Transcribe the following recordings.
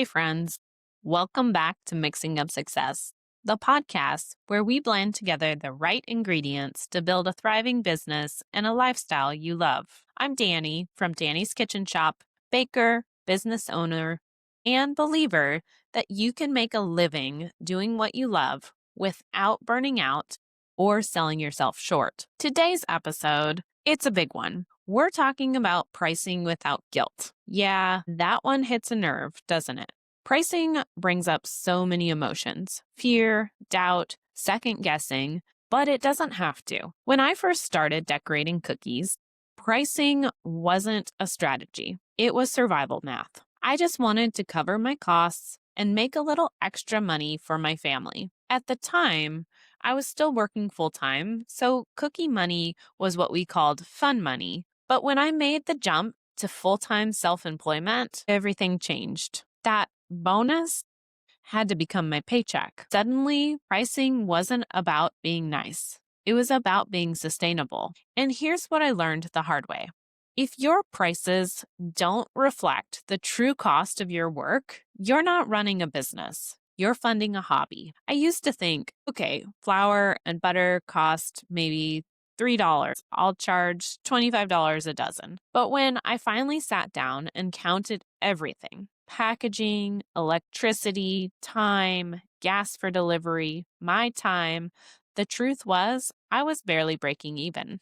Hey, friends. Welcome back to Mixing Up Success, the podcast where we blend together the right ingredients to build a thriving business and a lifestyle you love. I'm Dani from Dani's Kitchen Shop, baker, business owner, and believer that you can make a living doing what you love without burning out or selling yourself short. Today's episode, it's a big one. We're talking about pricing without guilt. Yeah, that one hits a nerve, doesn't it? Pricing brings up so many emotions: fear, doubt, second guessing, but it doesn't have to. When I first started decorating cookies, pricing wasn't a strategy, it was survival math. I just wanted to cover my costs and make a little extra money for my family. At the time, I was still working full time, so cookie money was what we called fun money. But when I made the jump to full-time self-employment, everything changed. That bonus had to become my paycheck. Suddenly, pricing wasn't about being nice. It was about being sustainable. And here's what I learned the hard way. If your prices don't reflect the true cost of your work, you're not running a business. You're funding a hobby. I used to think, okay, flour and butter cost maybe $3. I'll charge $25 a dozen. But when I finally sat down and counted everything, packaging, electricity, time, gas for delivery, my time, the truth was I was barely breaking even.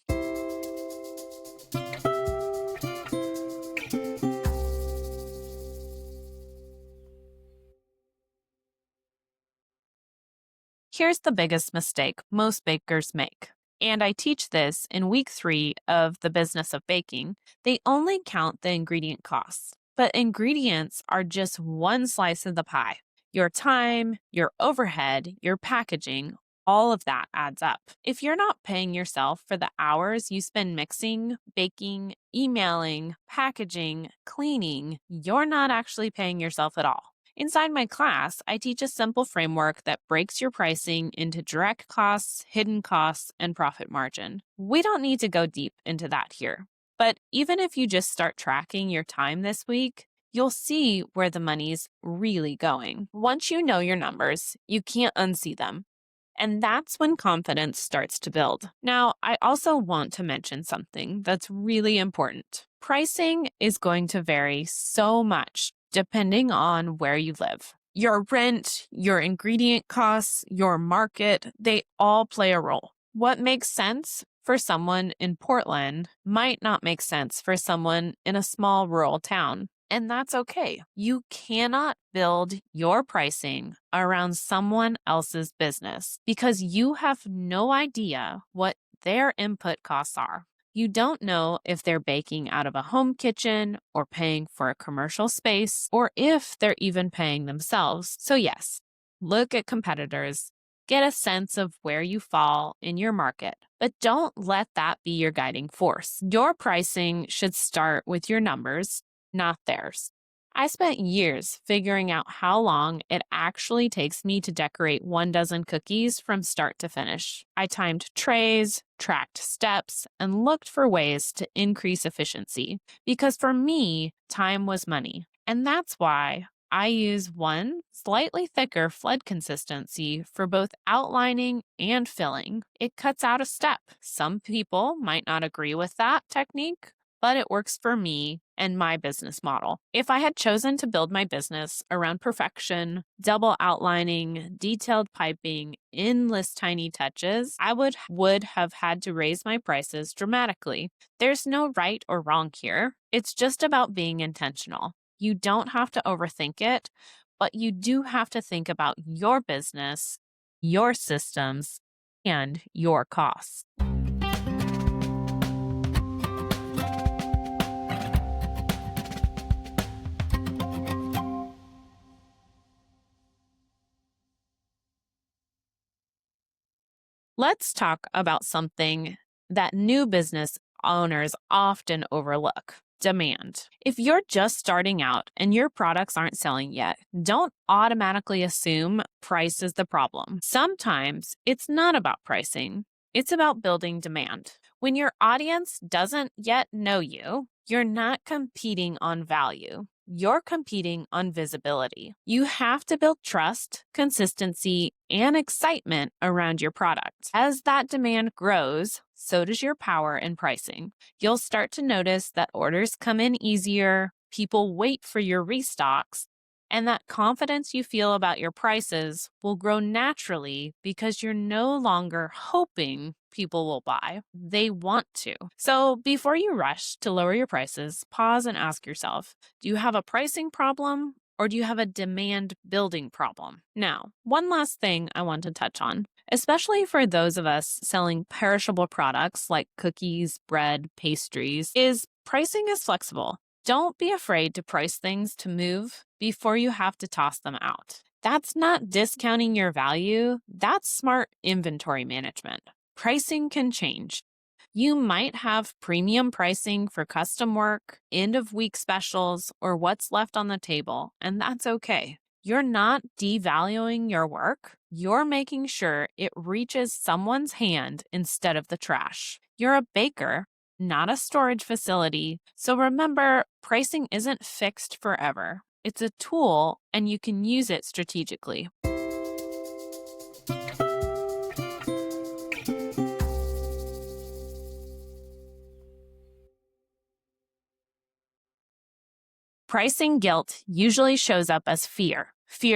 Here's the biggest mistake most bakers make. And I teach this in week 3 of the business of baking. They only count the ingredient costs, but ingredients are just one slice of the pie. Your time, your overhead, your packaging, all of that adds up. If you're not paying yourself for the hours you spend mixing, baking, emailing, packaging, cleaning, you're not actually paying yourself at all. Inside my class, I teach a simple framework that breaks your pricing into direct costs, hidden costs, and profit margin. We don't need to go deep into that here. But even if you just start tracking your time this week, you'll see where the money's really going. Once you know your numbers, you can't unsee them. And that's when confidence starts to build. Now, I also want to mention something that's really important. Pricing is going to vary so much depending on where you live. Your rent, your ingredient costs, your market, they all play a role. What makes sense for someone in Portland might not make sense for someone in a small rural town. And that's okay. You cannot build your pricing around someone else's business because you have no idea what their input costs are. You don't know if they're baking out of a home kitchen or paying for a commercial space, or if they're even paying themselves. So yes, look at competitors, get a sense of where you fall in your market, but don't let that be your guiding force. Your pricing should start with your numbers, not theirs. I spent years figuring out how long it actually takes me to decorate 1 dozen cookies from start to finish. I timed trays, tracked steps, and looked for ways to increase efficiency. Because for me, time was money. And that's why I use one slightly thicker flood consistency for both outlining and filling. It cuts out a step. Some people might not agree with that technique, but it works for me and my business model. If I had chosen to build my business around perfection, double outlining, detailed piping, endless tiny touches, I would have had to raise my prices dramatically. There's no right or wrong here. It's just about being intentional. You don't have to overthink it, but you do have to think about your business, your systems, and your costs. Let's talk about something that new business owners often overlook: demand. If you're just starting out and your products aren't selling yet, don't automatically assume price is the problem. Sometimes it's not about pricing, it's about building demand. When your audience doesn't yet know you, you're not competing on value. you're competing on visibility. You have to build trust, consistency, and excitement around your product. As that demand grows, so does your power in pricing. You'll start to notice that orders come in easier, people wait for your restocks, and that confidence you feel about your prices will grow naturally because you're no longer hoping people will buy. They want to. So before you rush to lower your prices, pause and ask yourself, do you have a pricing problem or do you have a demand building problem? Now, one last thing I want to touch on, especially for those of us selling perishable products like cookies, bread, pastries, is pricing is flexible. Don't be afraid to price things to move before you have to toss them out. That's not discounting your value, that's smart inventory management. Pricing can change. You might have premium pricing for custom work, end of week specials, or what's left on the table, and that's okay. You're not devaluing your work. You're making sure it reaches someone's hand instead of the trash. You're a baker, not a storage facility. So remember, pricing isn't fixed forever. It's a tool, and you can use it strategically. Pricing guilt usually shows up as fear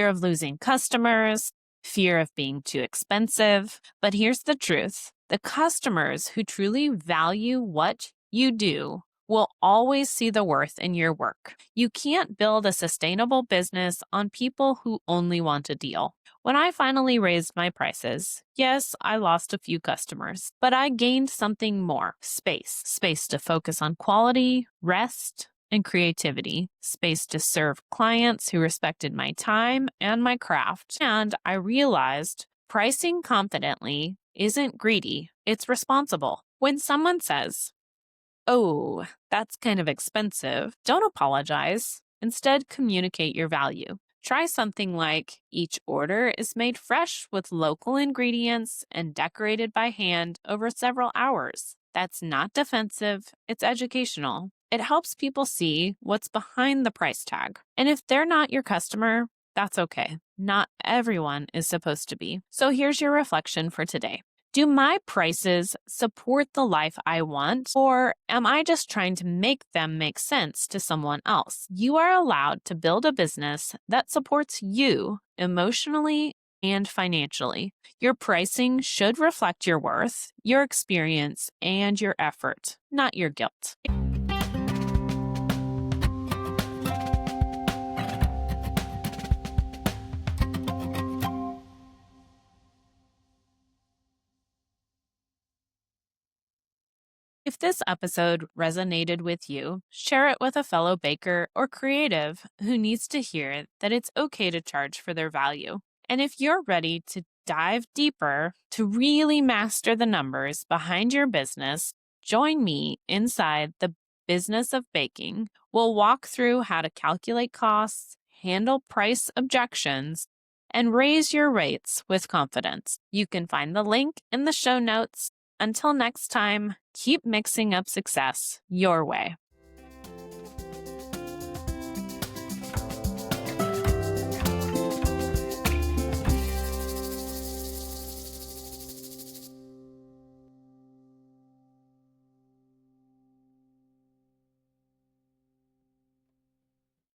of losing customers, fear of being too expensive. But here's the truth. The customers who truly value what you do will always see the worth in your work. You can't build a sustainable business on people who only want a deal. When I finally raised my prices, yes, I lost a few customers, but I gained something more: space to focus on quality, rest, and creativity, space to serve clients who respected my time and my craft. And I realized pricing confidently isn't greedy, it's responsible. When someone says, "Oh, that's kind of expensive," don't apologize. Instead, communicate your value. Try something like, each order is made fresh with local ingredients and decorated by hand over several hours. That's not defensive, it's educational. It helps people see what's behind the price tag. And if they're not your customer, that's okay. Not everyone is supposed to be. So here's your reflection for today. Do my prices support the life I want, or am I just trying to make them make sense to someone else? You are allowed to build a business that supports you emotionally and financially. Your pricing should reflect your worth, your experience, and your effort, not your guilt. If this episode resonated with you, share it with a fellow baker or creative who needs to hear that it's okay to charge for their value. And if you're ready to dive deeper to really master the numbers behind your business, join me inside the business of baking. We'll walk through how to calculate costs, handle price objections, and raise your rates with confidence. You can find the link in the show notes. Until next time, keep mixing up success your way.